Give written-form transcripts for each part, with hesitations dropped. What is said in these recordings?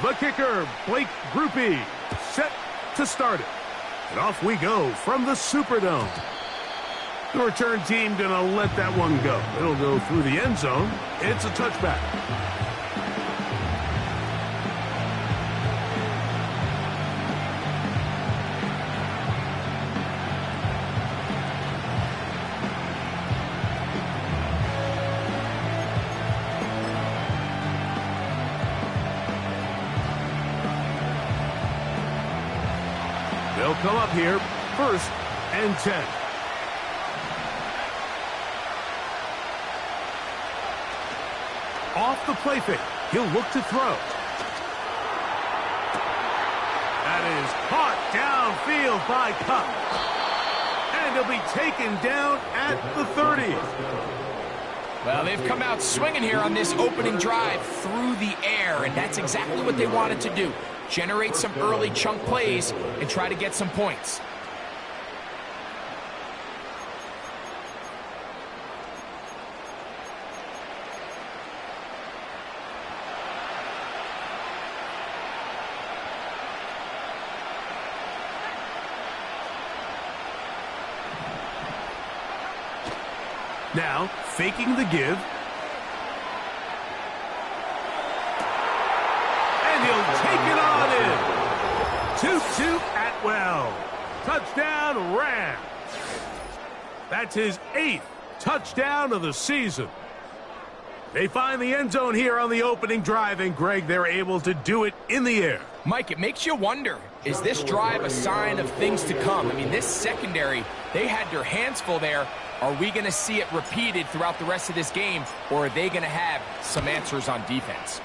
The kicker, Blake Groupie, set to start it. And off we go from the Superdome. The return team going to let that one go. It'll go through the end zone. It's a touchback. They'll come up here, 1st and 10. Off the play fake, he'll look to throw. That is caught downfield by Cup. And he'll be taken down at the 30. Well, they've come out swinging here on this opening drive through the air, and that's exactly what they wanted to do. Generate some early chunk plays and try to get some points. Now, faking the give. And he'll take it on in. 2-2 Atwell. Touchdown, Rams. That's his 8th touchdown of the season. They find the end zone here on the opening drive, and Greg, they're able to do it in the air. Mike, it makes you wonder, is this drive a sign of things to come? I mean, this secondary, they had their hands full there. Are we going to see it repeated throughout the rest of this game, or are they going to have some answers on defense?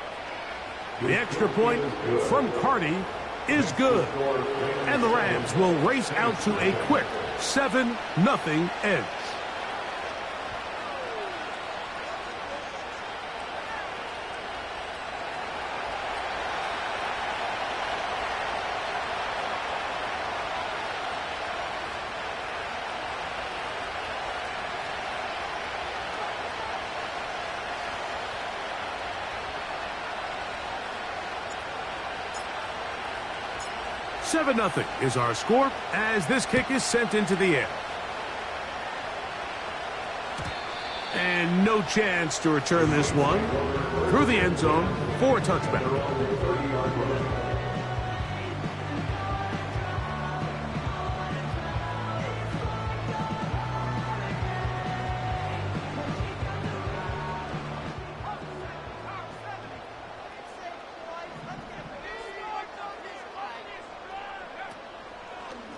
The extra point from Carty is good. And the Rams will race out to a quick 7-0 edge. Seven 0 is our score as this kick is sent into the air. And no chance to return this one through the end zone for a touchback.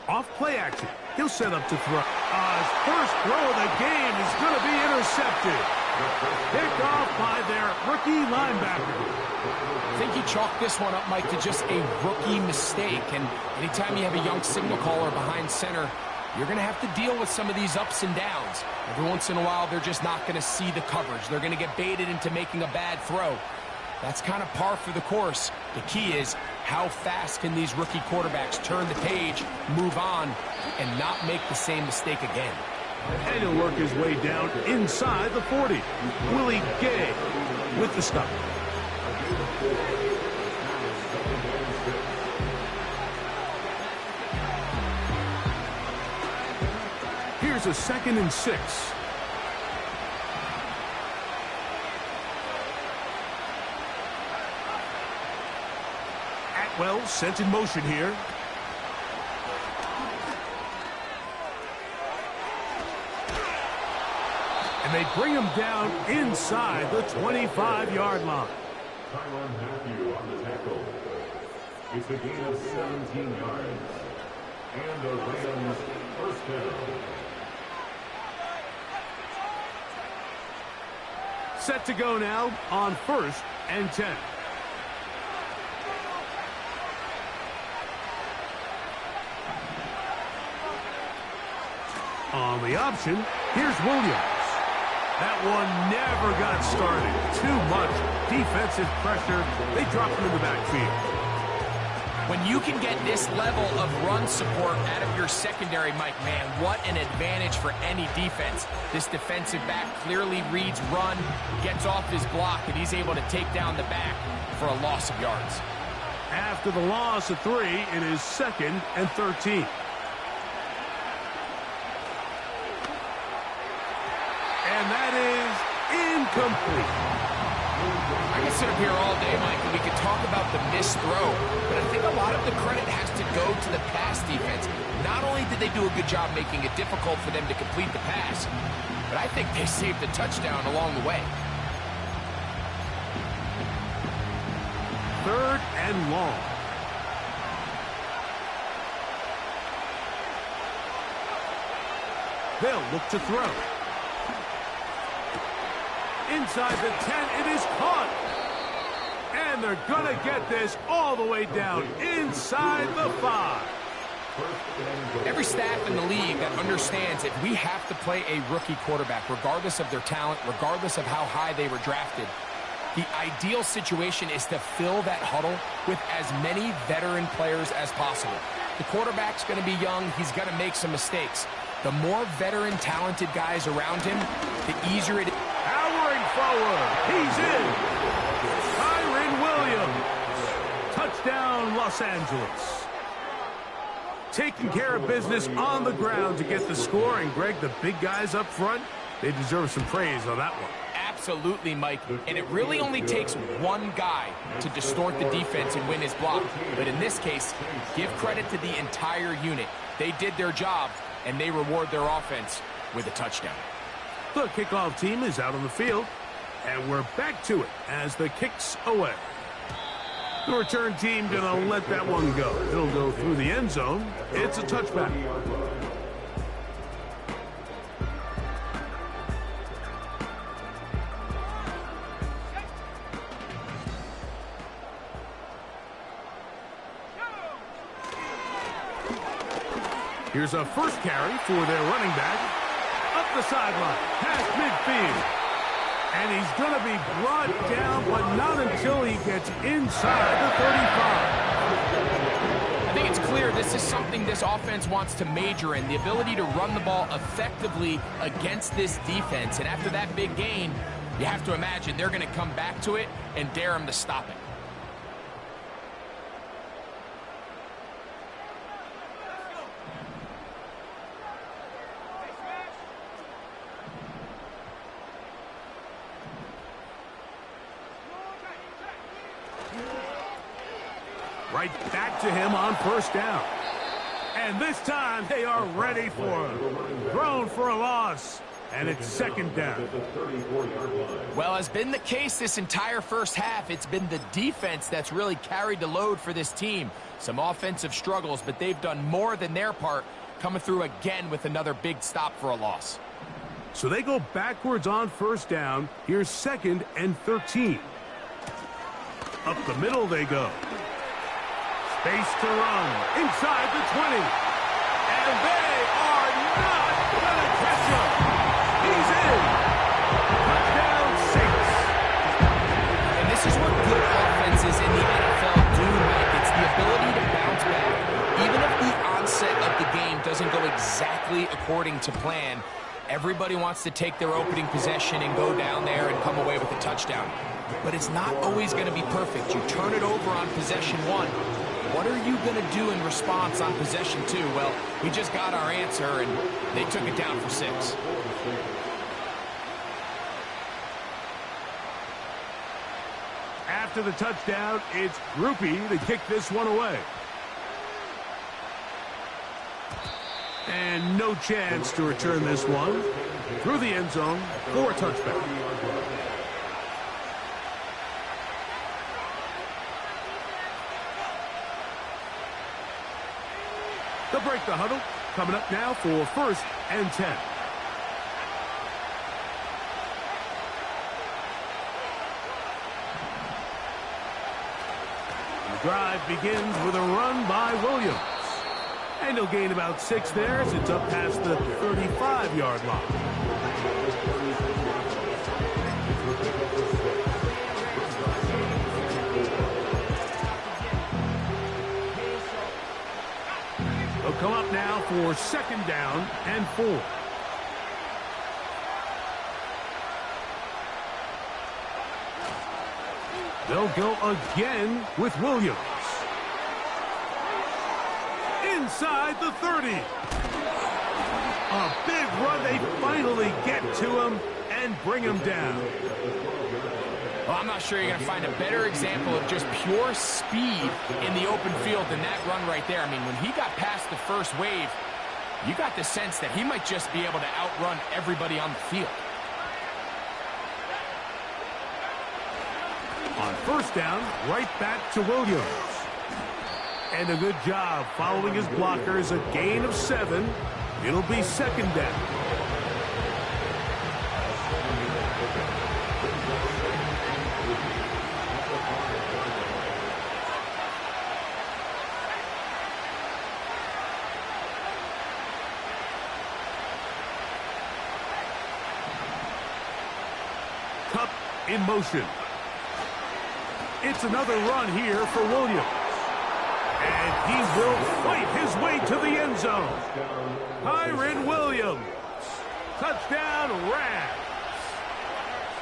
Off play action. He'll set up to throw. His first throw of the game is going to be intercepted. Picked off by their rookie linebacker. I think you chalk this one up, Mike, to just a rookie mistake. And anytime you have a young signal caller behind center, you're going to have to deal with some of these ups and downs. Every once in a while, they're just not going to see the coverage. They're going to get baited into making a bad throw. That's kind of par for the course. The key is how fast can these rookie quarterbacks turn the page, move on, and not make the same mistake again. And he'll work his way down inside the 40. Willie Gay with the stop. Here's a 2nd and 6. Atwell sent in motion here. And they bring him down inside the 25-yard line. Tyron Matthew on the tackle. It's a gain of 17 yards. And the Rams first down. Set to go now on 1st and 10. On the option, here's Williams. That one never got started. Too much defensive pressure. They dropped him in the backfield. When you can get this level of run support out of your secondary, Mike, man, what an advantage for any defense. This defensive back clearly reads run, gets off his block, and he's able to take down the back for a loss of yards. After the loss of 3, it is 2nd and 13. And that is incomplete. I can sit up here all day, Mike, and we could talk about the missed throw, but I think a lot of the credit has to go to the pass defense. Not only did they do a good job making it difficult for them to complete the pass, but I think they saved a touchdown along the way. 3rd and long. They'll look to throw. Inside the 10, it is caught. And they're going to get this all the way down inside the 5. Every staff in the league that understands that we have to play a rookie quarterback, regardless of their talent, regardless of how high they were drafted. The ideal situation is to fill that huddle with as many veteran players as possible. The quarterback's going to be young. He's going to make some mistakes. The more veteran, talented guys around him, the easier it is. Powering forward. He's in. Kyren Williams. Touchdown, Los Angeles. Taking care of business on the ground to get the score. And, Greg, the big guys up front, they deserve some praise on that one. Absolutely, Mike. And it really only takes one guy to distort the defense and win his block. But in this case, give credit to the entire unit. They did their job, and they reward their offense with a touchdown. The kickoff team is out on the field, and we're back to it as the kick's away. The return team gonna let that one go. It'll go through the end zone. It's a touchback. Here's a first carry for their running back. Up the sideline, past midfield. And he's going to be brought down, but not until he gets inside the 35. I think it's clear this is something this offense wants to major in, the ability to run the ball effectively against this defense. And after that big gain, you have to imagine they're going to come back to it and dare him to stop it. Right back to him on first down. And this time they are ready for him. Thrown for a loss. And it's second down. Well, has been the case this entire first half. It's been the defense that's really carried the load for this team. Some offensive struggles, but they've done more than their part, coming through again with another big stop for a loss. So they go backwards on first down. Here's 2nd and 13. Up the middle they go. Space to run inside the 20. And they are not going to catch him. He's in. Touchdown, Saints. And this is what good offenses in the NFL do, Mike. It's the ability to bounce back. Even if the onset of the game doesn't go exactly according to plan, everybody wants to take their opening possession and go down there and come away with a touchdown. But it's not always going to be perfect. You turn it over on possession 1. What are you going to do in response on possession 2? Well, we just got our answer, and they took it down for 6. After the touchdown, it's Groupie to kick this one away. And no chance to return this one. Through the end zone for a touchback. They'll break the huddle. Coming up now for 1st and 10. The drive begins with a run by Williams. And he'll gain about 6 there as it's up past the 35-yard line. for second down and 4. They'll go again with Williams. Inside the 30. A big run. They finally get to him and bring him down. Well, I'm not sure you're going to find a better example of just pure speed in the open field than that run right there. I mean, when he got past the first wave, you got the sense that he might just be able to outrun everybody on the field. On first down, right back to Williams. And a good job following his blockers, a gain of 7. It'll be second down. Cup in motion. It's another run here for Williams. And he will fight his way to the end zone. Kyren Williams. Touchdown, Rams.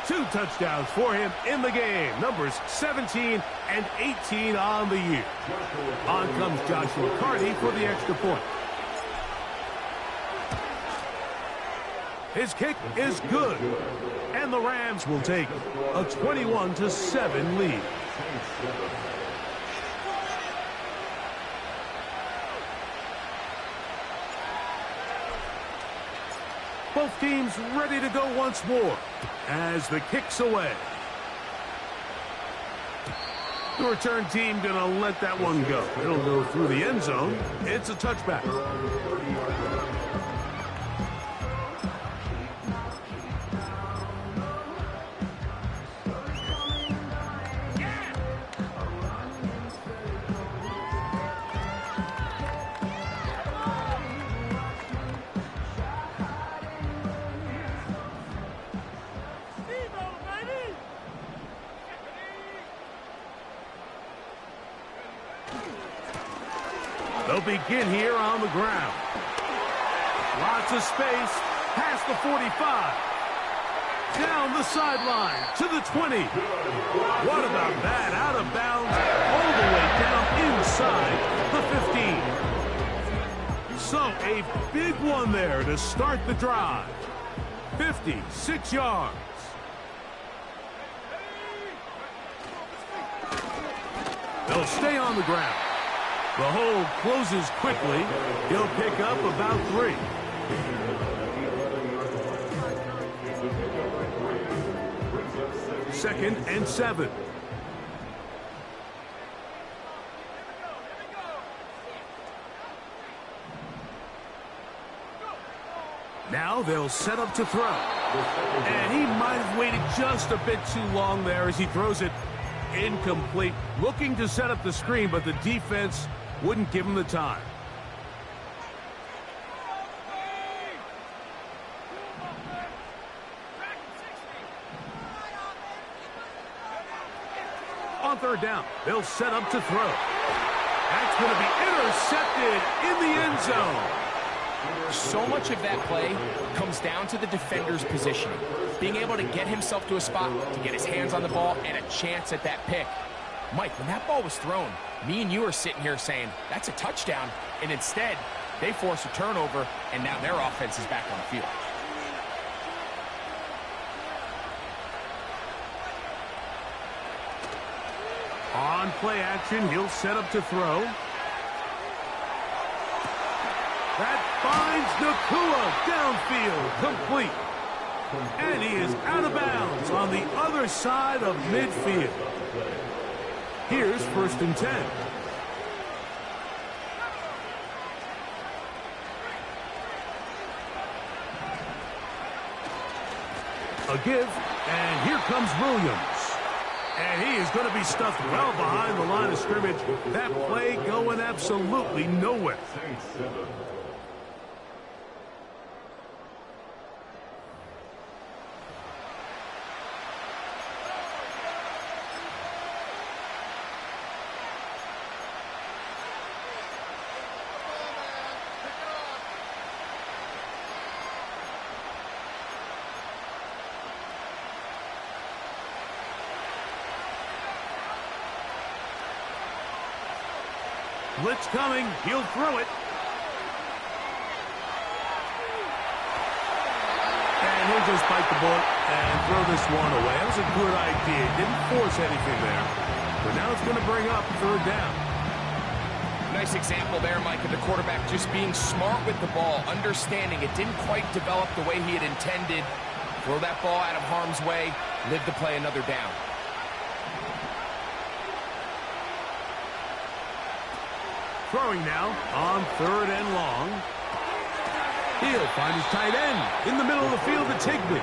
2 touchdowns for him in the game. Numbers 17 and 18 on the year. On comes Joshua Carty for the extra point. His kick is good. And the Rams will take a 21-7 lead. Both teams ready to go once more as the kick's away. The return team going to let that one go. It'll go through the end zone. It's a touchback. They'll begin here on the ground. Lots of space, past the 45. Down the sideline to the 20. What about that? Out of bounds, all the way down inside the 15. So a big one there to start the drive. 56 yards. They'll stay on the ground. The hold closes quickly. He'll pick up about 3. Second and 7. Now they'll set up to throw. And he might have waited just a bit too long there as he throws it incomplete. Looking to set up the screen, but the defense wouldn't give him the time. On third down, they'll set up to throw. That's going to be intercepted in the end zone. So much of that play comes down to the defender's positioning. Being able to get himself to a spot, to get his hands on the ball, and a chance at that pick. Mike, when that ball was thrown, me and you are sitting here saying, that's a touchdown. And instead, they force a turnover, and now their offense is back on the field. On play action, he'll set up to throw. That finds Nakua downfield, complete. And he is out of bounds on the other side of midfield. Here's first and 10. A give, and here comes Williams. And he is going to be stuffed well behind the line of scrimmage. That play going absolutely nowhere. Blitz coming. He'll throw it. And he'll just bite the bullet and throw this one away. That was a good idea. Didn't force anything there. But now it's going to bring up third down. Nice example there, Mike, of the quarterback just being smart with the ball, understanding it didn't quite develop the way he had intended. Throw that ball out of harm's way, live to play another down. Throwing now on third and long. He'll find his tight end in the middle of the field to Tigley.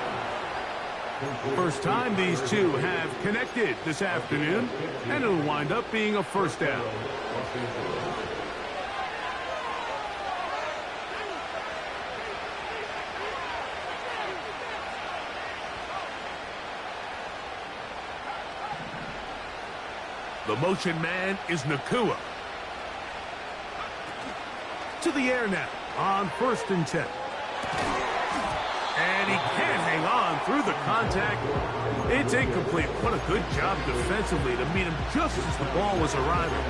First time these two have connected this afternoon, and it'll wind up being a first down. The motion man is Nakua. To the air now on 1st and 10. And he can't hang on through the contact. It's incomplete. What a good job defensively to meet him just as the ball was arriving.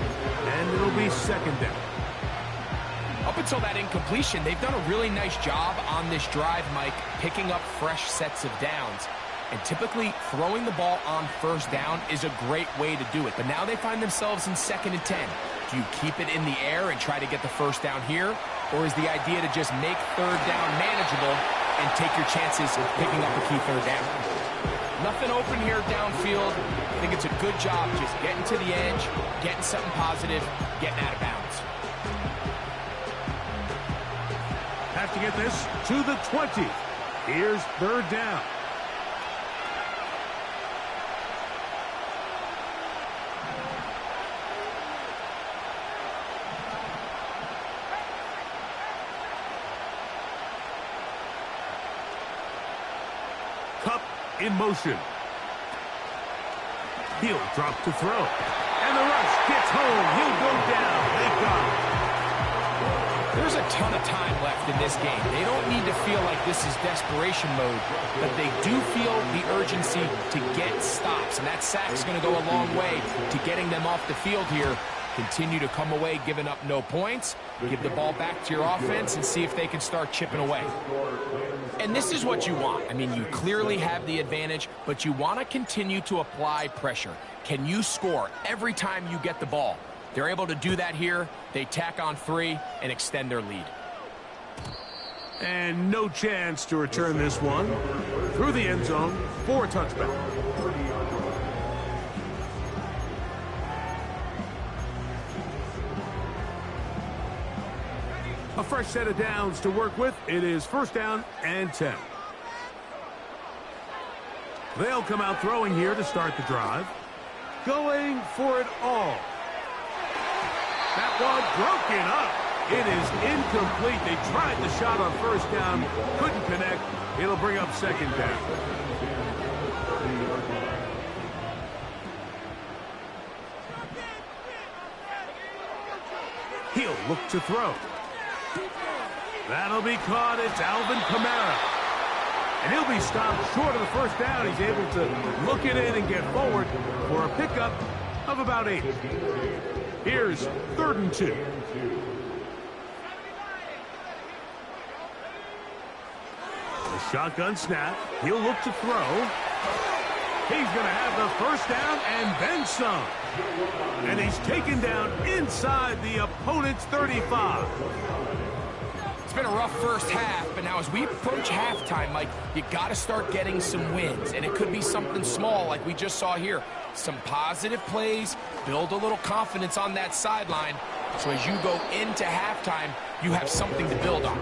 And it'll be second down. Up until that incompletion, they've done a really nice job on this drive, Mike, picking up fresh sets of downs. And typically, throwing the ball on first down is a great way to do it. But now they find themselves in 2nd and 10. Do you keep it in the air and try to get the first down here? Or is the idea to just make third down manageable and take your chances of picking up a key third down? Nothing open here downfield. I think it's a good job just getting to the edge, getting something positive, getting out of bounds. Have to get this to the 20. Here's third down. Cup in motion. He'll drop to throw. And the rush gets home. He'll go down. They got it. There's a ton of time left in this game. They don't need to feel like this is desperation mode, but they do feel the urgency to get stops. And that sack's going to go a long way to getting them off the field here. Continue to come away giving up no points. Give the ball back to your offense and see if they can start chipping away. And this is what you want. I mean, you clearly have the advantage, but you want to continue to apply pressure. Can you score every time you get the ball? They're able to do that here. They tack on 3 and extend their lead. And no chance to return this one. Through the end zone for a touchback. A fresh set of downs to work with. It is 1st down and 10. They'll come out throwing here to start the drive. Going for it all. That one broken up. It is incomplete. They tried the shot on 1st down. Couldn't connect. It'll bring up 2nd down. He'll look to throw. That'll be caught. It's Alvin Kamara. And he'll be stopped short of the 1st down. He's able to look it in and get forward for a pickup of about 8. Here's 3rd and 2. The shotgun snap. He'll look to throw. He's going to have the 1st down and then some. And he's taken down inside the opponent's 35. It's been a rough first half, but now as we approach halftime, Mike, you got to start getting some wins. And it could be something small like we just saw here. Some positive plays, build a little confidence on that sideline. So as you go into halftime, you have something to build on.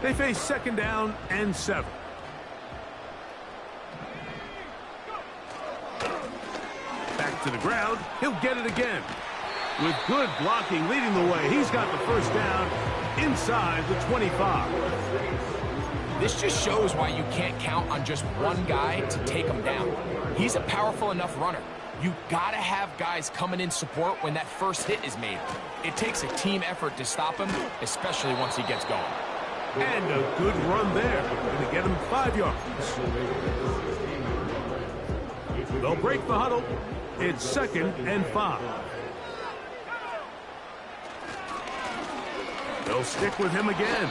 They face 2nd down and 7. Back to the ground. He'll get it again. With good blocking leading the way, he's got the 1st down inside the 25. This just shows why you can't count on just one guy to take him down. He's a powerful enough runner. You gotta have guys coming in support when that first hit is made. It takes a team effort to stop him, especially once he gets going. And a good run there. Going to get him 5 yards. They'll break the huddle. It's 2nd and 5. They'll stick with him again.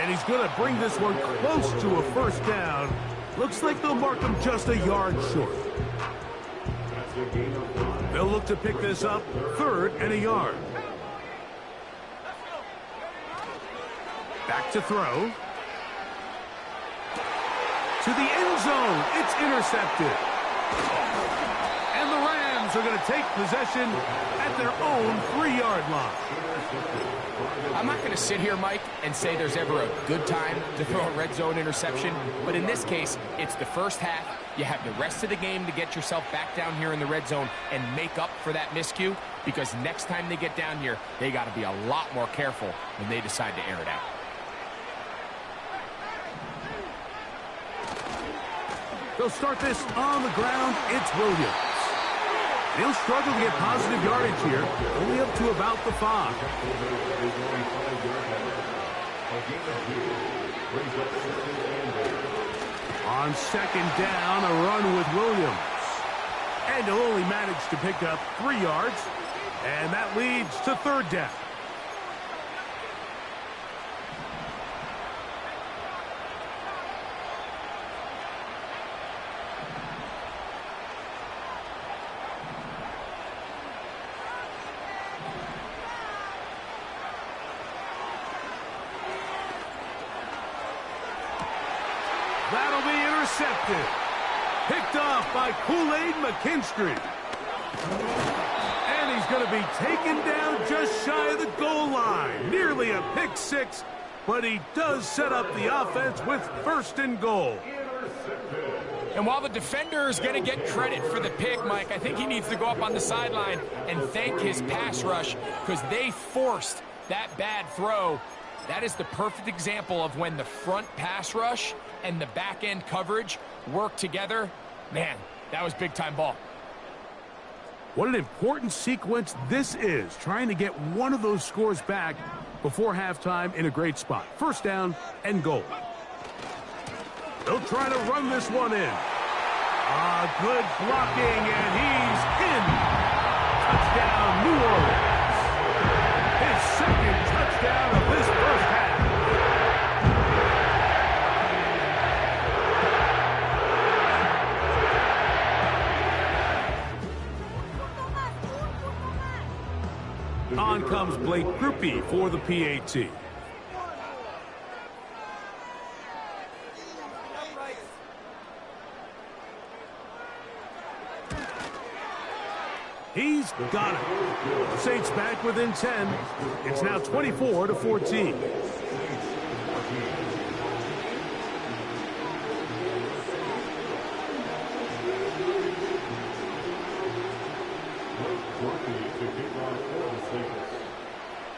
And he's going to bring this one close to a first down. Looks like they'll mark him just a yard short. They'll look to pick this up 3rd and a yard. Back to throw. To the end zone. It's intercepted. And the Rams are going to take possession at their own 3-yard line. I'm not going to sit here, Mike, and say there's ever a good time to throw a red zone interception, but in this case, it's the first half. You have the rest of the game to get yourself back down here in the red zone and make up for that miscue, because next time they get down here, they got to be a lot more careful when they decide to air it out. They'll start this on the ground. It's Williams. He'll struggle to get positive yardage here, only up to about the 5. On 2nd down, a run with Williams. And he'll only manage to pick up 3 yards, and that leads to 3rd down. That'll be intercepted. Picked off by Kool-Aid McKinstry. And he's going to be taken down just shy of the goal line. Nearly a pick 6, but he does set up the offense with 1st and goal. And while the defender is going to get credit for the pick, Mike, I think he needs to go up on the sideline and thank his pass rush, because they forced that bad throw. That is the perfect example of when the front pass rush and the back end coverage work together. Man, that was big time ball. What an important sequence this is, trying to get one of those scores back before halftime in a great spot. 1st down and goal. They'll try to run this one in. Good blocking, and he's in. Touchdown, New Orleans. His 2nd touchdown of this first half. On comes Blake Grupe for the PAT. He's got it. The Saints back within 10. It's now 24-14.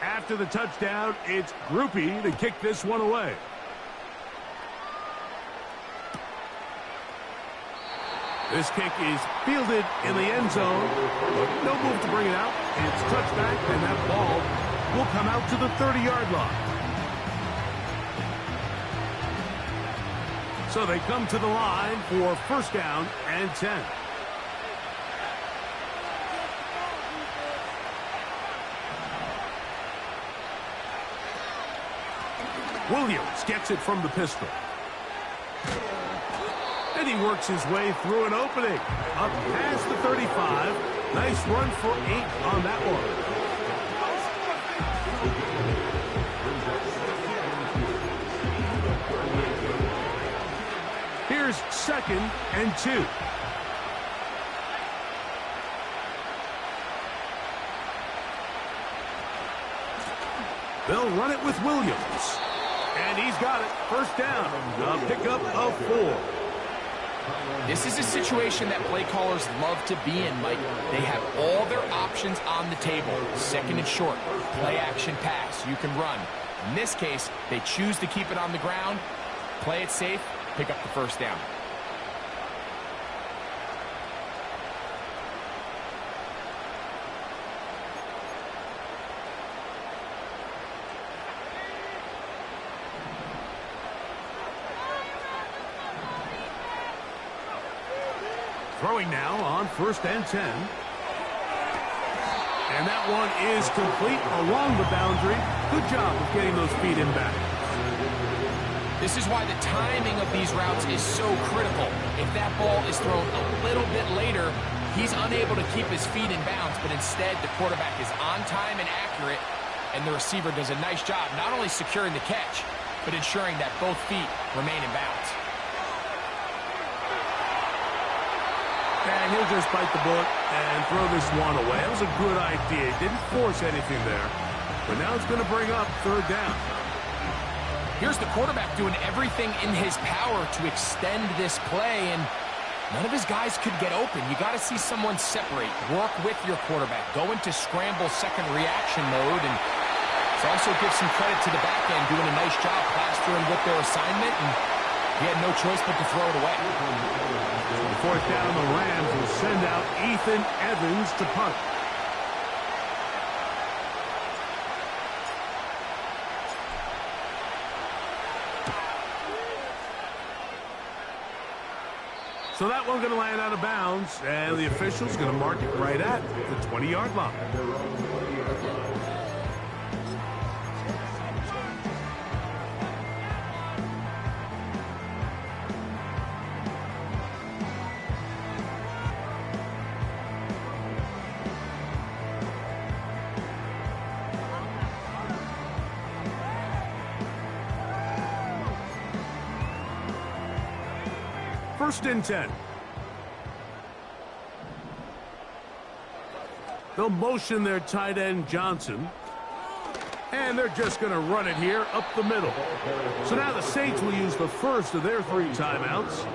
After the touchdown, it's Grupe to kick this one away. This kick is fielded in the end zone. No move to bring it out. It's touchback, and that ball will come out to the 30-yard line. So they come to the line for 1st down and 10. Williams gets it from the pistol. And he works his way through an opening. Up past the 35. Nice run for 8 on that one. Here's 2nd and 2. They'll run it with Williams. And he's got it. 1st down. A pickup of 4. This is a situation that play callers love to be in, Mike. They have all their options on the table. 2nd and short, play action pass, you can run. In this case, they choose to keep it on the ground, play it safe, pick up the 1st down. Throwing now on 1st and 10. And that one is complete along the boundary. Good job of getting those feet in back. This is why the timing of these routes is so critical. If that ball is thrown a little bit later, he's unable to keep his feet in bounds, but instead the quarterback is on time and accurate, and the receiver does a nice job not only securing the catch, but ensuring that both feet remain in bounds. And he'll just bite the bullet and throw this one away. That was a good idea. He didn't force anything there, but now it's going to bring up 3rd down. Here's the quarterback doing everything in his power to extend this play, and none of his guys could get open. You got to see someone separate, work with your quarterback, go into scramble second reaction mode, and also give some credit to the back end, doing a nice job plastering with their assignment, and he had no choice but to throw it away. So 4th down, the Rams will send out Ethan Evans to punt. So that one's going to land out of bounds, and the official's going to mark it right at the 20-yard line. First and 10. They'll motion their tight end Johnson. And they're just going to run it here up the middle. So now the Saints will use the first of their 3 timeouts,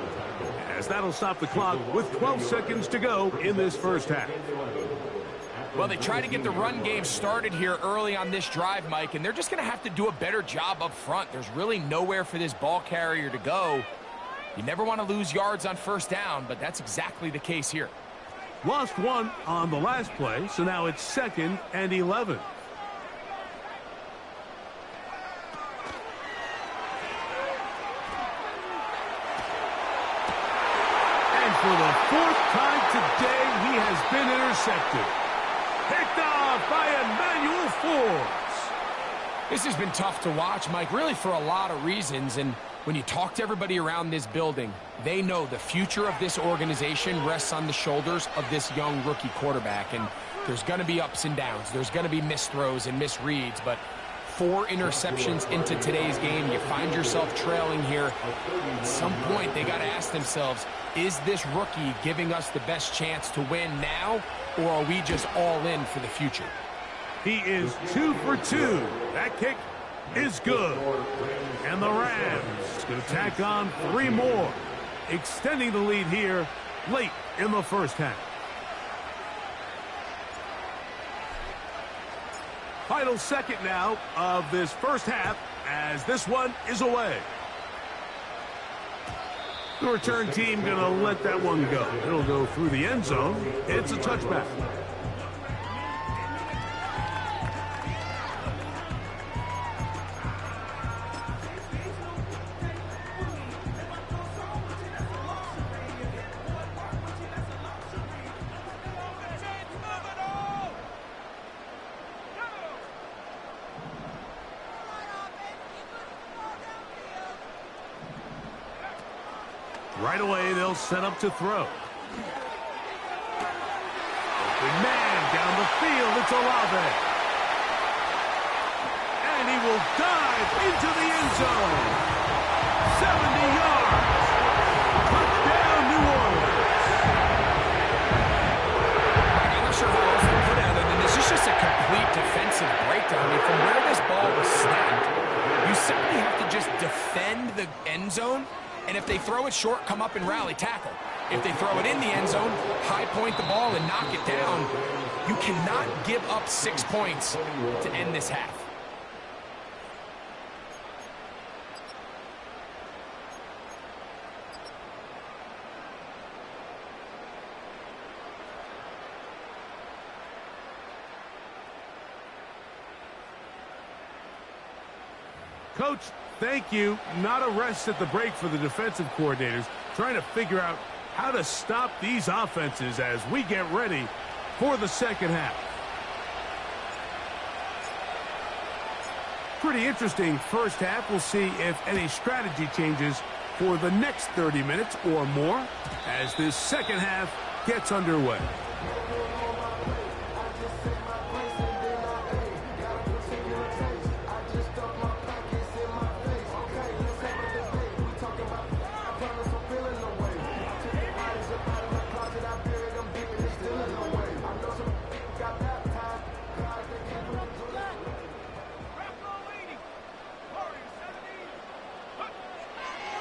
as that'll stop the clock with 12 seconds to go in this first half. Well, they try to get the run game started here early on this drive, Mike, and they're just going to have to do a better job up front. There's really nowhere for this ball carrier to go. You never want to lose yards on 1st down, but that's exactly the case here. Lost 1 on the last play, so now it's 2nd and 11. And for the 4th time today, he has been intercepted. Picked off by Emmanuel Forbes. This has been tough to watch, Mike, really for a lot of reasons. And when you talk to everybody around this building, they know the future of this organization rests on the shoulders of this young rookie quarterback. And there's going to be ups and downs. There's going to be missed throws and misreads. But 4 interceptions into today's game, you find yourself trailing here. At some point, they got to ask themselves, is this rookie giving us the best chance to win now, or are we just all in for the future? He is 2 for 2. That kick is good. And the Rams going to tack on 3 more, extending the lead here late in the first half. Final second now of this first half as this one is away. The return team going to let that one go. It'll go through the end zone. It's a touchback. Right away, they'll set up to throw. Open man down the field. It's Olave. And he will dive into the end zone. 70 yards. Touchdown, New Orleans. I'm not sure how else to put it other than this is just a complete defensive breakdown. I mean, from where this ball was snapped, you simply have to just defend the end zone. And if they throw it short, come up and rally tackle. If they throw it in the end zone, high point the ball and knock it down. You cannot give up 6 points to end this half. Coach, thank you. Not a rest at the break for the defensive coordinators, trying to figure out how to stop these offenses as we get ready for the second half. Pretty interesting first half. We'll see if any strategy changes for the next 30 minutes or more as this second half gets underway.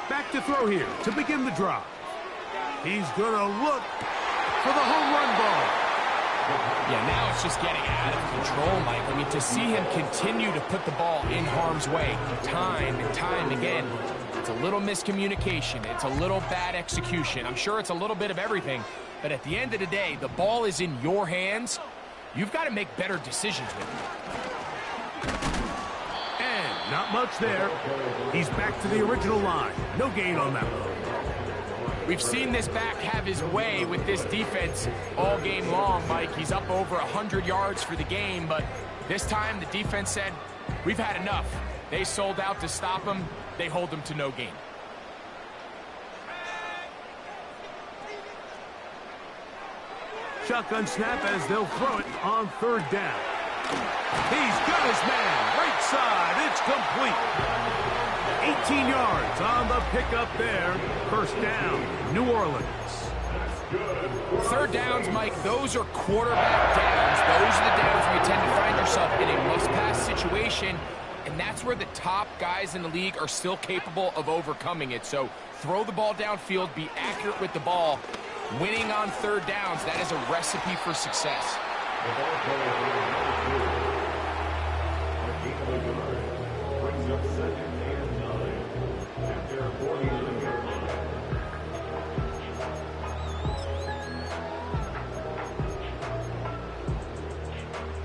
Back to throw here to begin the drive. He's going to look for the home run ball. Yeah, now it's just getting out of control, Mike. I mean, to see him continue to put the ball in harm's way time and time again, it's a little miscommunication. It's a little bad execution. I'm sure it's a little bit of everything. But at the end of the day, the ball is in your hands. You've got to make better decisions with it. And not much there. He's back to the original line. No gain on that one. We've seen this back have his way with this defense all game long, Mike. He's up over 100 yards for the game, but this time the defense said, we've had enough. They sold out to stop him. They hold him to no gain. Shotgun snap as they'll throw it on third down. He's got his man. Right side. It's complete. 18 yards on the pickup there. First down, New Orleans. Third downs, Mike, those are quarterback downs. Those are the downs where you tend to find yourself in a must-pass situation, and that's where the top guys in the league are still capable of overcoming it. So throw the ball downfield, be accurate with the ball. Winning on third downs, that is a recipe for success.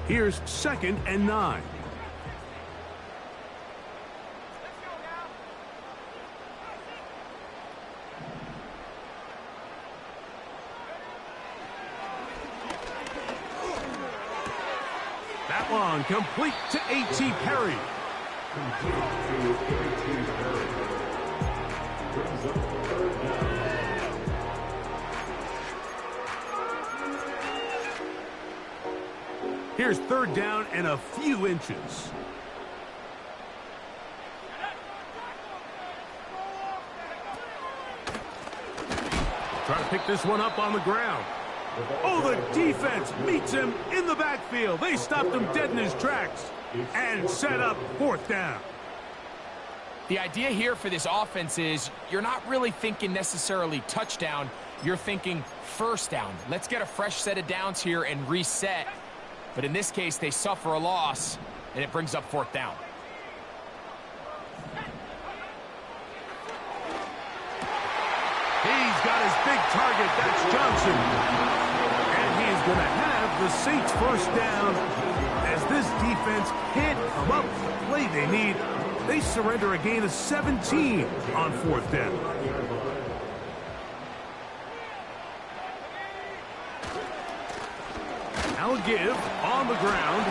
Here's 2nd and 9. That one complete to A.T. Perry. Here's third down and a few inches. Try to pick this one up on the ground. Oh, the defense meets him in the backfield. They stopped him dead in his tracks and set up fourth down. The idea here for this offense is you're not really thinking necessarily touchdown. You're thinking first down. Let's get a fresh set of downs here and reset. But in this case, they suffer a loss, and it brings up fourth down. He's got his big target. That's Johnson. And he's going to have the Saints first down as this defense can't come up with the play they need. They surrender a gain of 17 on fourth down. Now a give on the ground.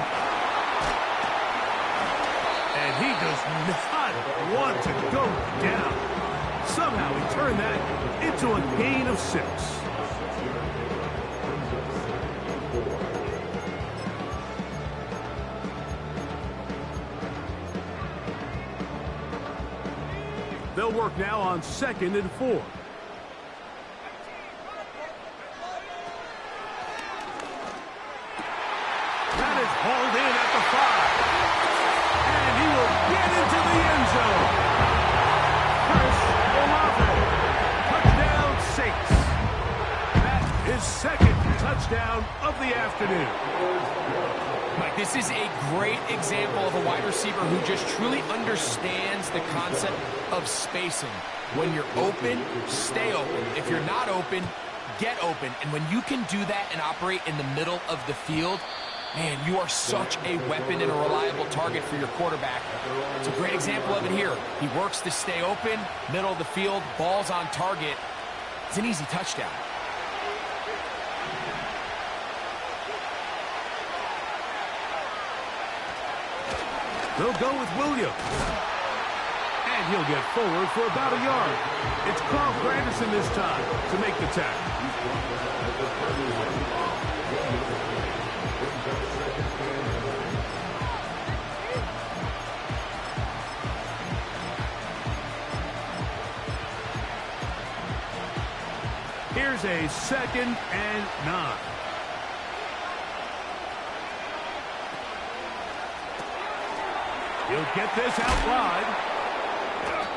And he does not want to go down. Somehow he turned that into a gain of 6. They'll work now on 2nd and 4. That is hauled in at the 5. And he will get into the end zone. Chris Olave, touchdown Saints. That is 2nd touchdown of the afternoon. Mike, this is a great example of a wide receiver who just truly understands the concept of spacing. When you're open, stay open. If you're not open, get open. And when you can do that and operate in the middle of the field, man, you are such a weapon and a reliable target for your quarterback. It's a great example of it here. He works to stay open, middle of the field, ball's on target. It's an easy touchdown. They'll go with Williams. And he'll get forward for about a yard. It's Carl Granderson this time to make the tackle. Here's a 2nd and 9. He'll get this out wide.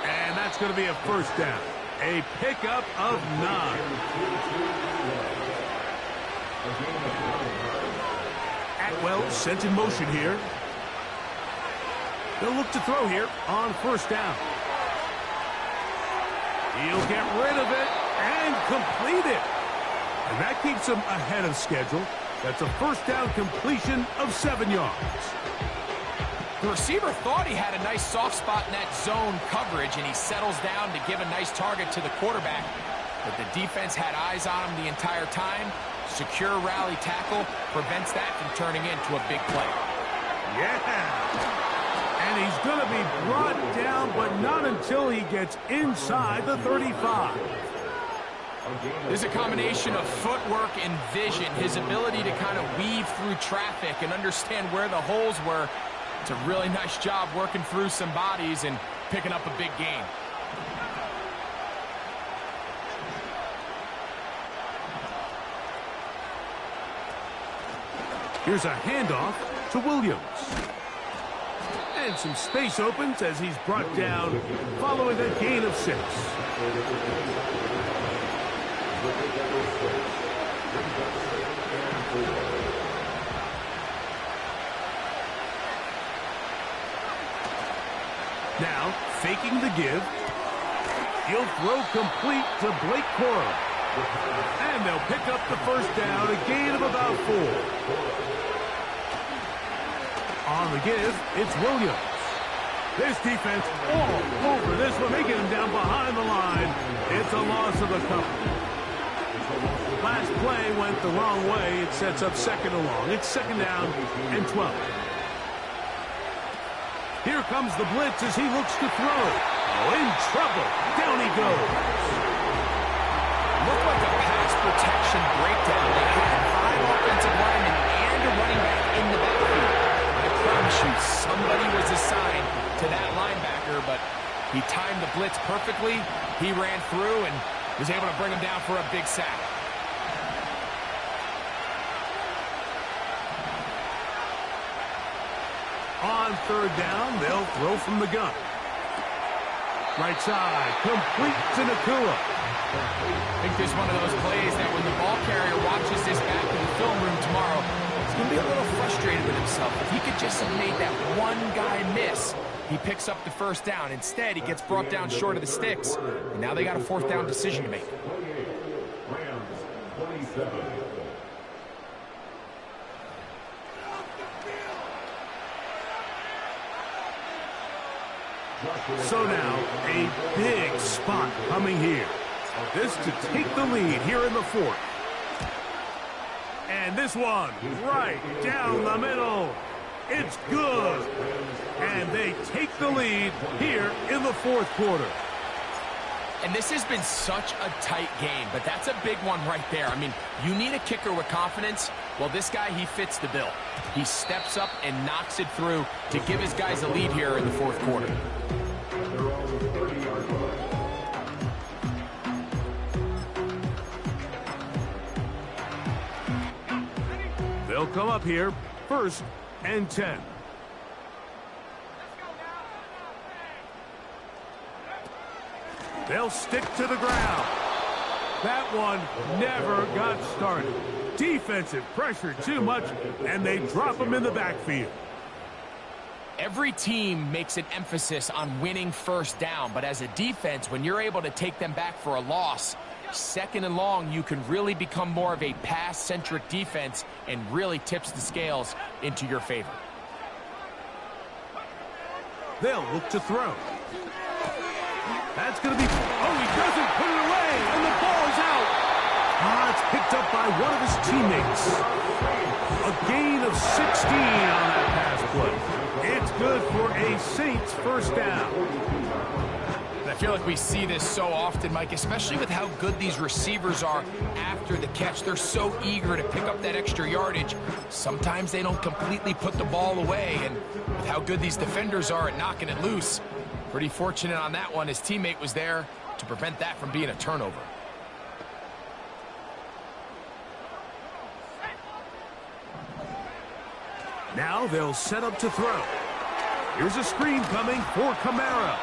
And that's going to be a 1st down. A pickup of 9. Atwell sent in motion here. They'll look to throw here on 1st down. He'll get rid of it and complete it. And that keeps him ahead of schedule. That's a 1st down completion of 7 yards. The receiver thought he had a nice soft spot in that zone coverage, and he settles down to give a nice target to the quarterback. But the defense had eyes on him the entire time. Secure rally tackle prevents that from turning into a big play. Yeah. And he's going to be brought down, but not until he gets inside the 35. There's a combination of footwork and vision, his ability to kind of weave through traffic and understand where the holes were. It's a really nice job working through some bodies and picking up a big gain. Here's a handoff to Williams. And some space opens as he's brought down following a gain of 6. Now, faking the give. He'll throw complete to Blake Corum. And they'll pick up the 1st down, a gain of about 4. On the give, it's Williams. This defense all over this one. They get him down behind the line. It's a loss of a couple. Last play went the wrong way. It sets up 2nd and long. It's 2nd down and 12. Here comes the blitz as he looks to throw. Oh, in trouble. Down he goes. Looked like a pass protection breakdown. They had 5 offensive linemen and a running back in the backfield. I promise you, somebody was assigned to that linebacker, but he timed the blitz perfectly. He ran through and was able to bring him down for a big sack. On 3rd down, they'll throw from the gun. Right side, complete to Nakua. I think this is one of those plays that when the ball carrier watches this back in the film room tomorrow, he's going to be a little frustrated with himself. If he could just have made that one guy miss, he picks up the 1st down. Instead, he gets brought down short of the sticks. And now they got a 4th down decision to make. Rams 27. So now, a big spot coming here. This to take the lead here in the 4th. And this one, right down the middle. It's good. And they take the lead here in the 4th quarter. And this has been such a tight game, but that's a big one right there. I mean, you need a kicker with confidence. Well, this guy, he fits the bill. He steps up and knocks it through to give his guys a lead here in the 4th quarter. They'll come up here, 1st and 10. They'll stick to the ground. That one never got started. Defensive pressure too much, and they drop him in the backfield. Every team makes an emphasis on winning 1st down, but as a defense, when you're able to take them back for a loss, 2nd and long, you can really become more of a pass-centric defense and really tips the scales into your favor. They'll look to throw. That's going to be... Oh, he doesn't put it away, and the ball's out. It's picked up by one of his teammates. A gain of 16 on that pass play. It's good for a Saints first down. I feel like we see this so often, Mike, especially with how good these receivers are after the catch. They're so eager to pick up that extra yardage. Sometimes they don't completely put the ball away, and with how good these defenders are at knocking it loose, pretty fortunate on that one. His teammate was there to prevent that from being a turnover. Now they'll set up to throw. Here's a screen coming for Kamara.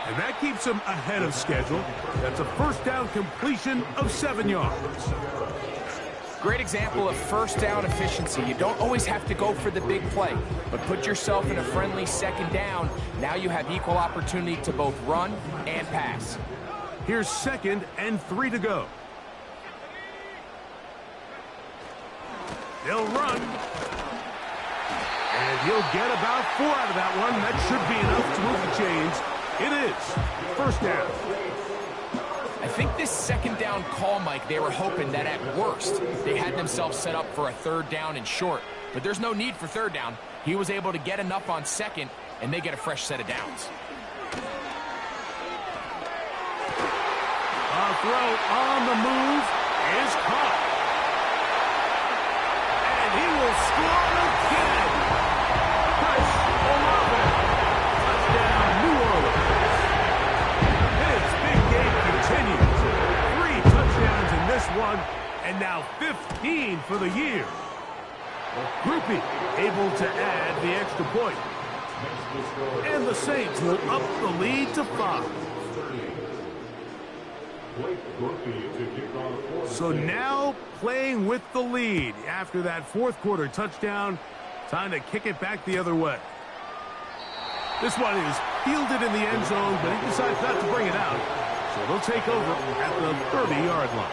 And that keeps him ahead of schedule. That's a first down completion of 7 yards. Great example of first down efficiency. You don't always have to go for the big play, but put yourself in a friendly second down. Now you have equal opportunity to both run and pass. Here's 2nd and 3 to go. They'll run. And he'll get about 4 out of that one. That should be enough to move the chains. It is first down. I think this second down call, Mike, they were hoping that at worst they had themselves set up for a 3rd down and short. But there's no need for 3rd down. He was able to get enough on 2nd, and they get a fresh set of downs. A throw on the move is caught. And he will score again. Chris Olave. Touchdown, New Orleans. His big game continues. 3 touchdowns in this one, and now 15 for the year. Groupie able to add the extra point. And the Saints will up the lead to 5. So now playing with the lead after that 4th quarter touchdown. Time to kick it back the other way. This one is fielded in the end zone, but he decides not to bring it out. So they'll take over at the 30-yard line.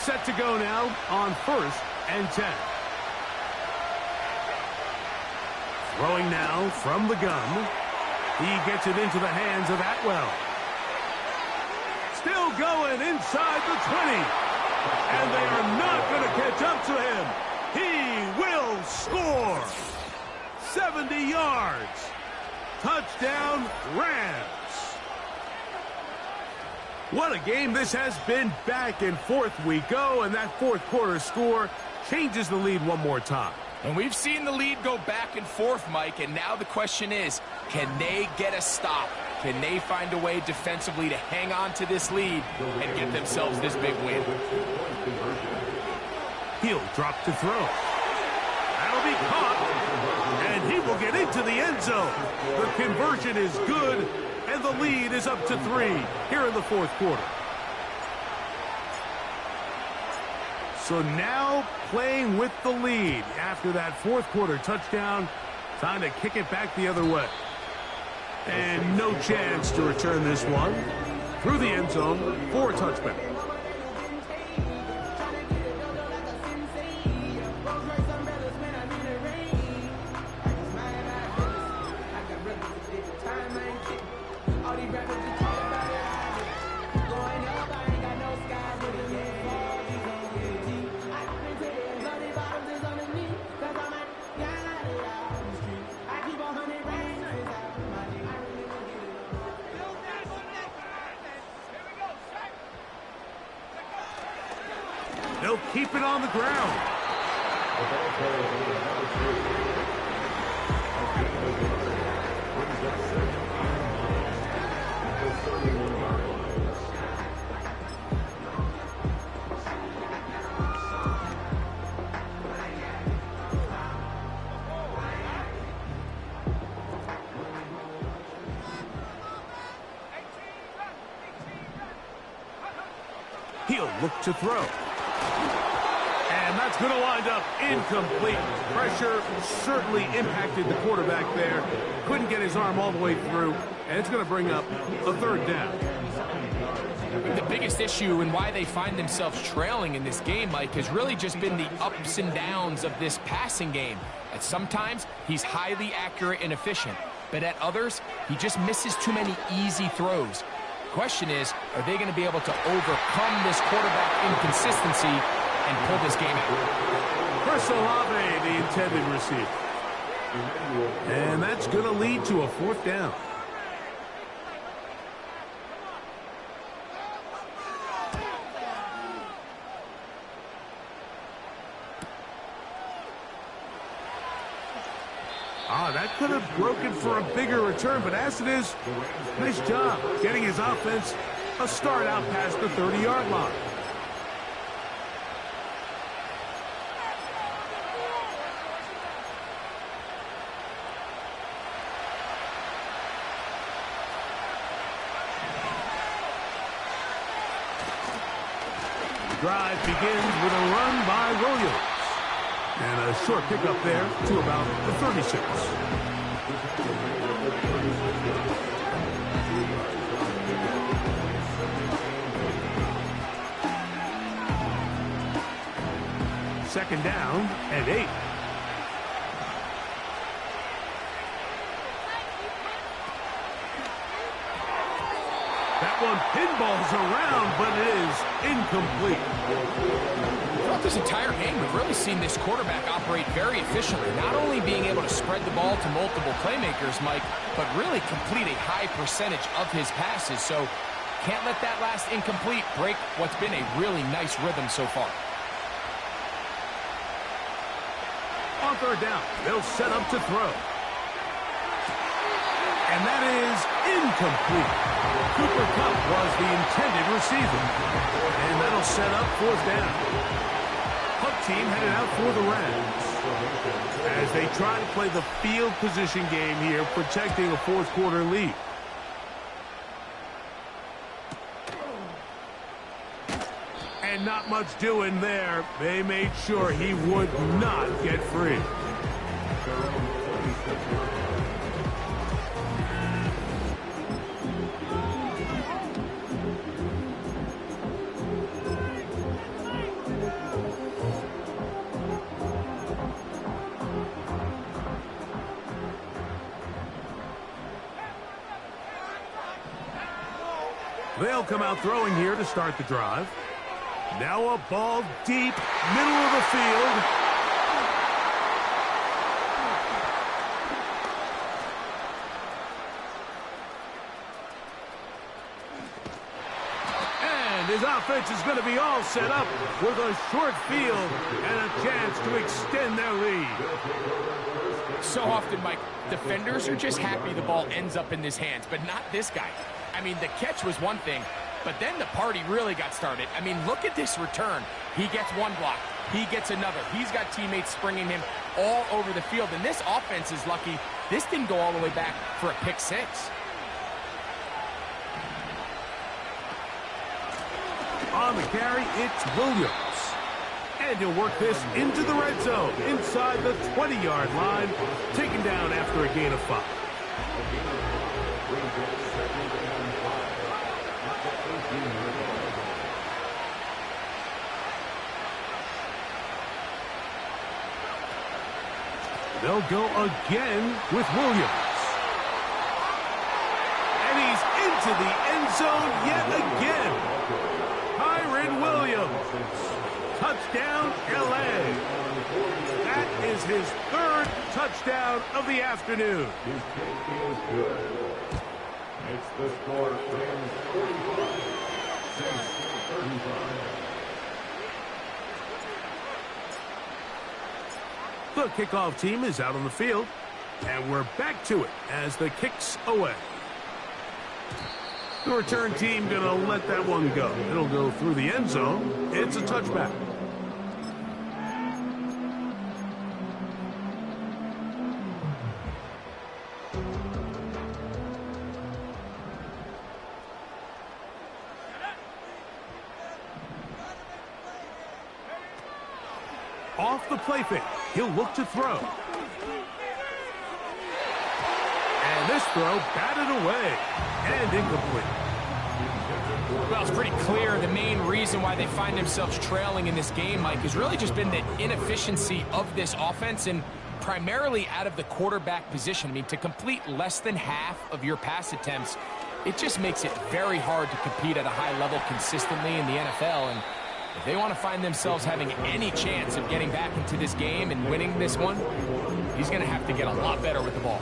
Set to go now on 1st and 10. Throwing now from the gun. He gets it into the hands of Atwell. Still going inside the 20. And they are not going to catch up to him. He will score. 70 yards. Touchdown, Rams. What a game this has been. Back and forth we go, and that 4th quarter score changes the lead one more time. And we've seen the lead go back and forth, Mike, and now the question is, can they get a stop? Can they find a way defensively to hang on to this lead and get themselves this big win? He'll drop to throw. That'll be caught, and he will get into the end zone. The conversion is good, and the lead is up to 3 here in the 4th quarter. So now playing with the lead after that 4th quarter touchdown. Time to kick it back the other way. And no chance to return this one. Through the end zone for a touchback. They'll keep it on the ground. He'll look to throw. And that's going to wind up incomplete. Pressure certainly impacted the quarterback there. Couldn't get his arm all the way through, and it's going to bring up a third down. The biggest issue and why they find themselves trailing in this game, Mike, has really just been the ups and downs of this passing game. At sometimes, he's highly accurate and efficient, but at others, he just misses too many easy throws. The question is, are they going to be able to overcome this quarterback inconsistency and pull this game out? Chris Olave, the intended receiver. And that's going to lead to a fourth down. That could have broken for a bigger return, but as it is, nice job getting his offense a start out past the 30-yard line. The drive begins with a run by Williams. And a short pickup there to about the 36. Second down and 8. That one pinballs around, but it is incomplete. Throughout this entire game, we've really seen this quarterback operate very efficiently, not only being able to spread the ball to multiple playmakers, Mike, but really complete a high percentage of his passes. So can't let that last incomplete break what's been a really nice rhythm so far. On third down, they'll set up to throw. And that is incomplete. Cooper Kupp was the intended receiver. And that'll set up fourth down. Puck team headed out for the Rams as they try to play the field position game here, protecting a fourth quarter lead. And not much doing there. They made sure he would not get free. They'll come out throwing here to start the drive. Now a ball deep, middle of the field. And his offense is going to be all set up with a short field and a chance to extend their lead. So often, Mike, defenders are just happy the ball ends up in his hands, but not this guy. I mean, the catch was one thing, but then the party really got started. I mean, look at this return. He gets one block. He gets another. He's got teammates springing him all over the field, and this offense is lucky this didn't go all the way back for a pick six. On the carry, it's Williams. And he'll work this into the red zone, inside the 20-yard line, taken down after a gain of 5. They'll go again with Williams. And he's into the end zone yet again. Kyren Williams. Touchdown, L.A. That is his third touchdown of the afternoon. His kick is good. It's the score, Rams 45, Saints 35. The kickoff team is out on the field, and we're back to it as the kick's away. The return team going to let that one go. It'll go through the end zone. It's a touchback. Off the play fake, he'll look to throw. And this throw batted away and incomplete. Well, it's pretty clear the main reason why they find themselves trailing in this game, Mike, has really just been the inefficiency of this offense and primarily out of the quarterback position. I mean, to complete less than half of your pass attempts, it just makes it very hard to compete at a high level consistently in the NFL. And if they want to find themselves having any chance of getting back into this game and winning this one, he's going to have to get a lot better with the ball.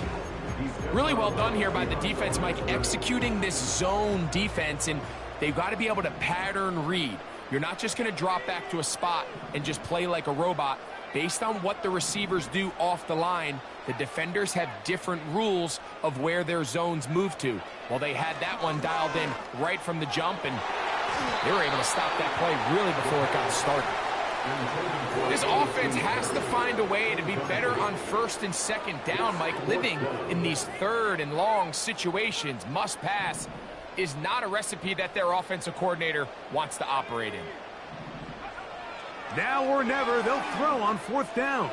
Really well done here by the defense, Mike, executing this zone defense, and they've got to be able to pattern read. You're not just going to drop back to a spot and just play like a robot. Based on what the receivers do off the line, the defenders have different rules of where their zones move to. Well, they had that one dialed in right from the jump, and they were able to stop that play really before it got started. This offense has to find a way to be better on first and second down, Mike. Living in these third and long situations, must pass, is not a recipe that their offensive coordinator wants to operate in. Now or never, they'll throw on fourth down.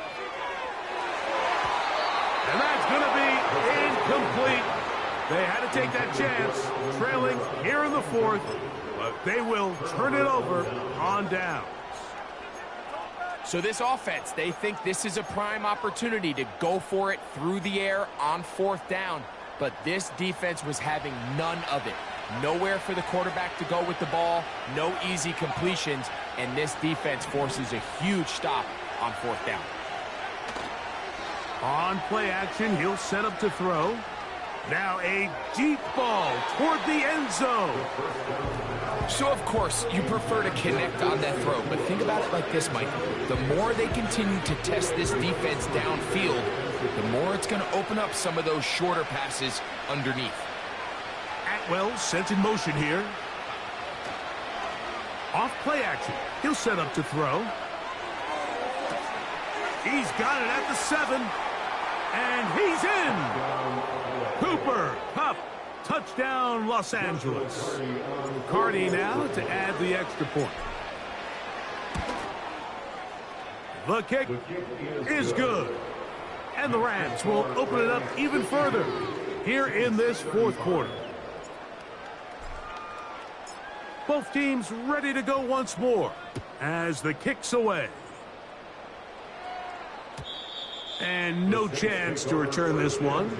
And that's going to be incomplete. They had to take that chance, trailing here in the fourth, but they will turn it over on down. So this offense, they think this is a prime opportunity to go for it through the air on fourth down. But this defense was having none of it. Nowhere for the quarterback to go with the ball, no easy completions, and this defense forces a huge stop on fourth down. On play action, he'll set up to throw. Now a deep ball toward the end zone. So, of course, you prefer to connect on that throw, but think about it like this, Mike. The more they continue to test this defense downfield, the more it's going to open up some of those shorter passes underneath. Atwell sent in motion here. Off play action, he'll set up to throw. He's got it at the 7, and he's in. Cooper Kupp. Touchdown, Los Angeles. Cardi now to add the extra point. The kick is good. And the Rams will open it up even further here in this fourth quarter. Both teams ready to go once more as the kick's away. And no chance to return this one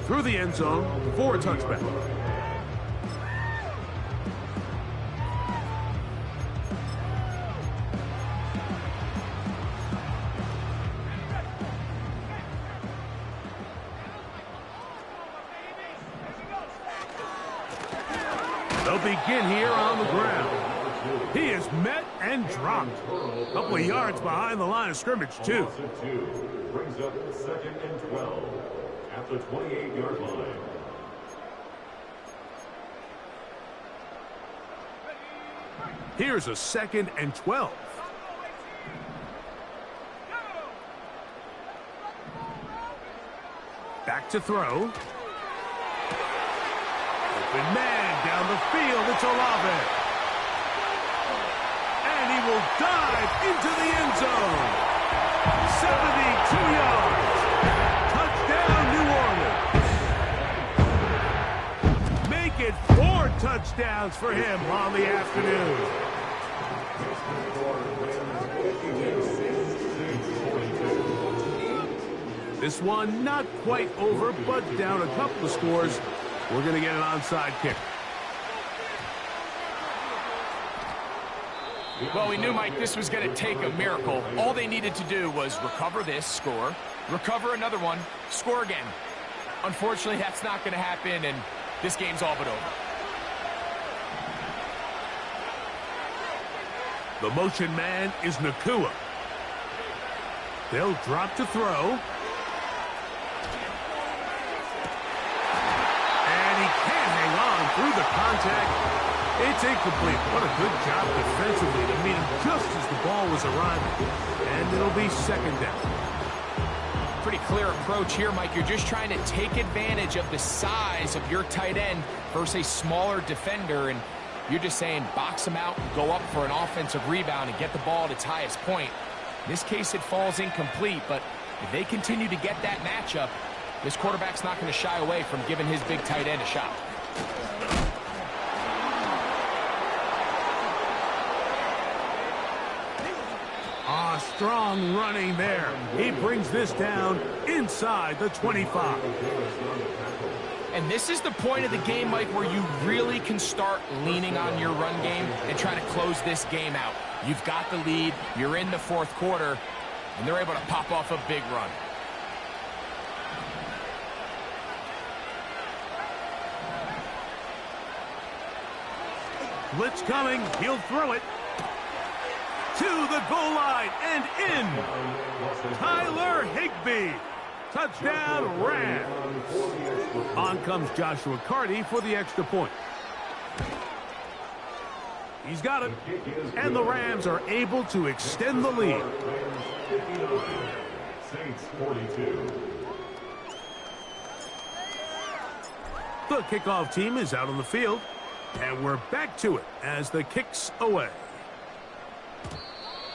through the end zone for a touchback. They'll begin here on the ground. He is met and dropped. A couple of yards behind the line of scrimmage, too. Brings up 2nd and 12 at the 28-yard line. Here's a 2nd and 12. Back to throw. Open man down the field. It's Olave. And he will dive into the end zone. 72 yards. Touchdown, New Orleans. Make it 4 touchdowns for him on the afternoon. This one not quite over, but down a couple of scores. We're going to get an onside kick. Well, we knew, Mike, this was going to take a miracle. All they needed to do was recover this, score, recover another one, score again. Unfortunately, that's not going to happen, and this game's all but over. The motion man is Nakua. They'll drop to throw. And he can't hang on through the contact. It's incomplete. What a good job defensively to meet him just as the ball was arriving. And it'll be 2nd down. Pretty clear approach here, Mike. You're just trying to take advantage of the size of your tight end versus a smaller defender, and you're just saying box him out and go up for an offensive rebound and get the ball at its highest point. In this case, it falls incomplete, but if they continue to get that matchup, this quarterback's not going to shy away from giving his big tight end a shot. Strong running there. He brings this down inside the 25. And this is the point of the game, Mike, where you really can start leaning on your run game and try to close this game out. You've got the lead, you're in the fourth quarter, and they're able to pop off a big run. Blitz coming, he'll throw it to the goal line and in. Tyler Higbee. Touchdown, Rams. On comes Joshua Carty for the extra point. He's got it. And the Rams are able to extend the lead. Saints 42. The kickoff team is out on the field. And we're back to it as the kick's away.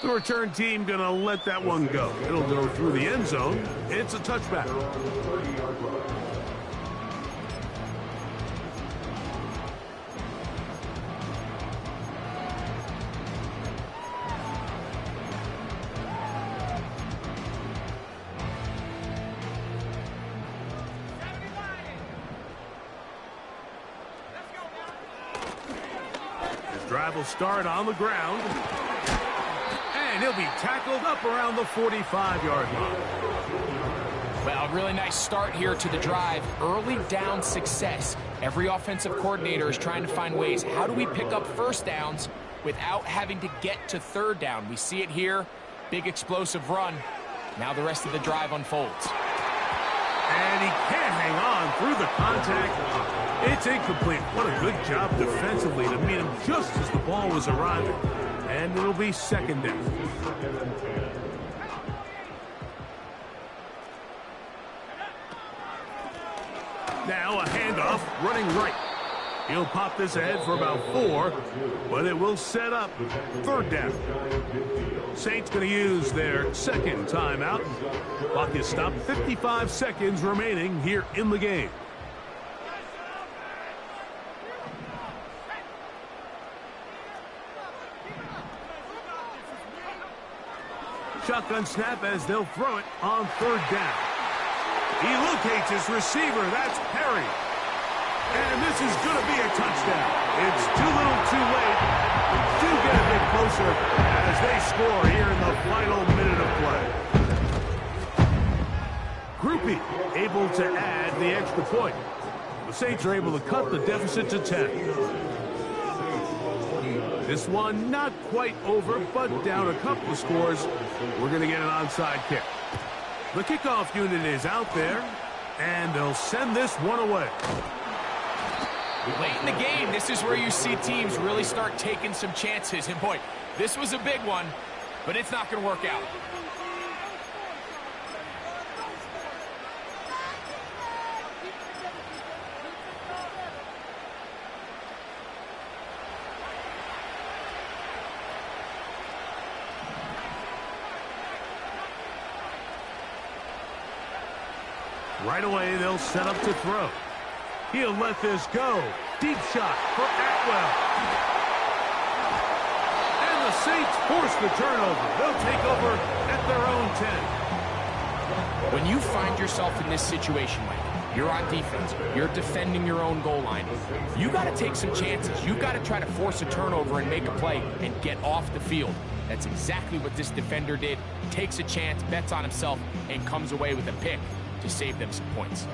The return team going to let that one go. It'll go through the end zone. It's a touchback. His drive will start on the ground. And he'll be tackled up around the 45-yard line. Well, a really nice start here to the drive. Early down success. Every offensive coordinator is trying to find ways. How do we pick up first downs without having to get to third down? We see it here. Big explosive run. Now the rest of the drive unfolds. And he can't hang on through the contact. It's incomplete. What a good job defensively to meet him just as the ball was arriving. And it'll be second down. Now a handoff running right. He'll pop this ahead for about 4, but it will set up third down. Saints going to use their second timeout. Clock is stopped, 55 seconds remaining here in the game. Shotgun snap as they'll throw it on third down. He locates his receiver. That's Perry. And this is going to be a touchdown. It's too little too late. Do get a bit closer as they score here in the final minute of play. Groupie able to add the extra point. The Saints are able to cut the deficit to 10. This one not quite over, but down a couple of scores. We're going to get an onside kick. The kickoff unit is out there, and they'll send this one away. Late in the game, this is where you see teams really start taking some chances. And boy, this was a big one, but it's not going to work out. Right away, they'll set up to throw. He'll let this go. Deep shot for Atwell. And the Saints force the turnover. They'll take over at their own 10. When you find yourself in this situation, Mike, you're on defense, you're defending your own goal line, you got to take some chances. You got to try to force a turnover and make a play and get off the field. That's exactly what this defender did. Takes a chance, bets on himself, and comes away with a pick to save them some points.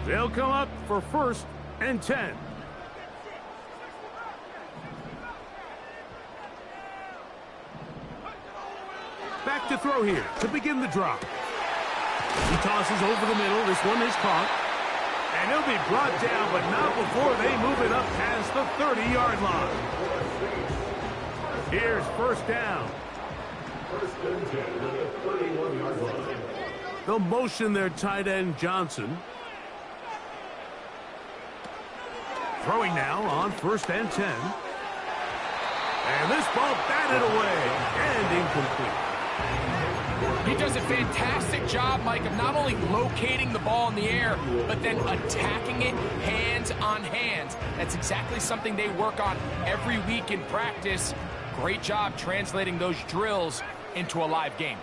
They'll come up for 1st and 10. Back to throw here to begin the drop. He tosses over the middle. This one is caught. And he'll be brought down, but not before they move it up past the 30-yard line. Here's first down. First and 10 at the 31-yard line. They'll motion their tight end, Johnson. Throwing now on 1st and 10. And this ball batted away and incomplete. He does a fantastic job, Mike, of not only locating the ball in the air, but then attacking it hands on hands. That's exactly something they work on every week in practice. Great job translating those drills into a live game.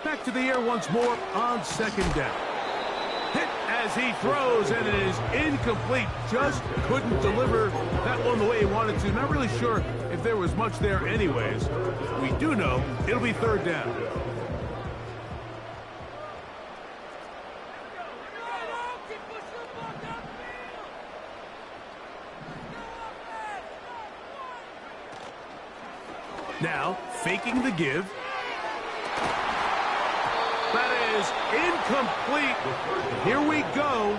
Back to the air once more on 2nd down. Hit as he throws, and it is incomplete. Just couldn't deliver that one the way he wanted to. Not really sure if there was much there anyways. We do know it'll be 3rd down. Now, faking the give. That is incomplete. Here we go.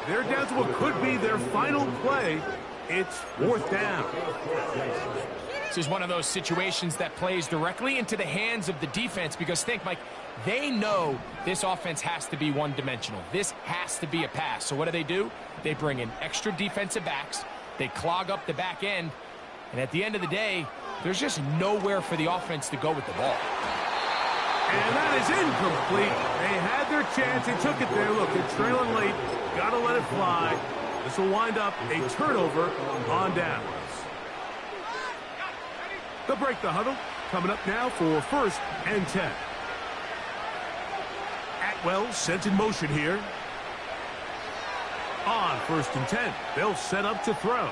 They're down to what could be their final play. It's 4th down. This is one of those situations that plays directly into the hands of the defense because think, Mike, they know this offense has to be one-dimensional. This has to be a pass. So what do? They bring in extra defensive backs. They clog up the back end. And at the end of the day, there's just nowhere for the offense to go with the ball. And that is incomplete. They had their chance. They took it there. Look, they're trailing late. Got to let it fly. This will wind up a turnover on downs. They'll break the huddle. Coming up now for 1st and 10. Atwell sent in motion here. On 1st and 10. They'll set up to throw.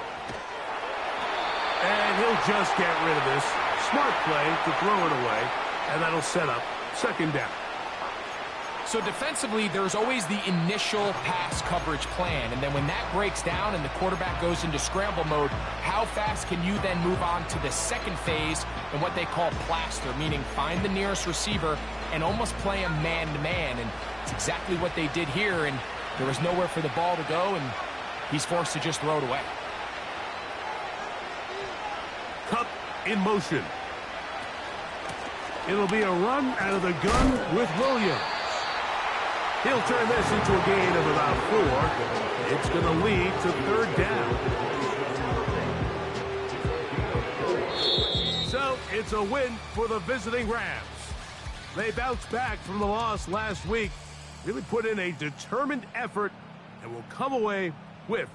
And he'll just get rid of this. Smart play to throw it away. And that'll set up 2nd down. So defensively, there's always the initial pass coverage plan. And then when that breaks down and the quarterback goes into scramble mode, how fast can you then move on to the second phase and what they call plaster, meaning find the nearest receiver and almost play a man-to-man. And it's exactly what they did here. And there was nowhere for the ball to go, and he's forced to just throw it away. Cup in motion. It'll be a run out of the gun with Williams. He'll turn this into a gain of about 4. It's going to lead to 3rd down. So it's a win for the visiting Rams. They bounced back from the loss last week, really put in a determined effort, and will come away with